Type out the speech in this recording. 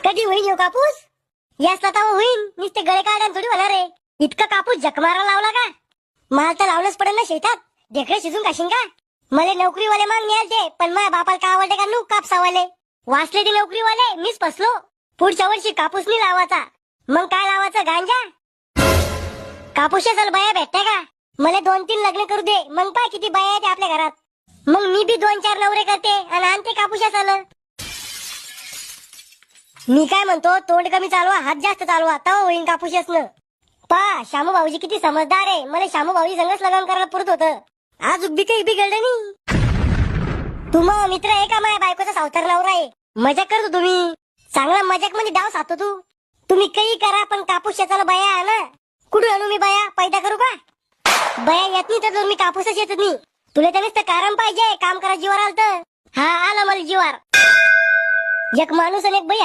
कधी होईल ह्यो कापूस? यासला तवा होईल, नुसते गळे काढून थोडी होणार आहे. इतका कापूस जखमारा लावला का? माल तर लावलंच पडेल ना शेतात. ढेकळे शिजून खाशीन का? मला नोकरीवाले माग मिळाले, पण माझ्या बापाला काय आवडते का नू कापसावाले? वाचले ते नोकरीवाले, मीच फसलो. पुढच्या वर्षी कापूस नाही लावायचा. मग काय लावायचं? गांजा? कापूसाला बाया भेटते का? मला 2-3 लग्न करू दे, मग पाय किती बाया आहेत आपल्या घरात. मग मी बी 2-4 नवरे करते आणि आणते कापूसाला. मी काय म्हणतो, तोंड कमी चालवा, हात जास्त चालवा, तवा होईन कापूसनं. पा शामू भाऊजी किती समजदार आहे. मला शामू भाऊजी संगच लग्न करायला पुरत होतं. आज उभी काही बिघडलं नाही. तुम्हा मित्र आहे का? माझ्या बायकोचा सावतर नवरा आहे. मजाक करतो तुम्ही. चांगला मजाक मध्ये डाव साधतो तू. तुम्ही काही करा, पण कापूस शेताला बाया आणा. कुठून आणू मी बाया? पैदा करू का? बाया येत नाही तर मी कापूसच येत नाही. तुला त्यानेच तर कारण पाहिजे काम करा जीवावर आलं तर. हा आला मला जीवार. एक माणूस आणि एक बाई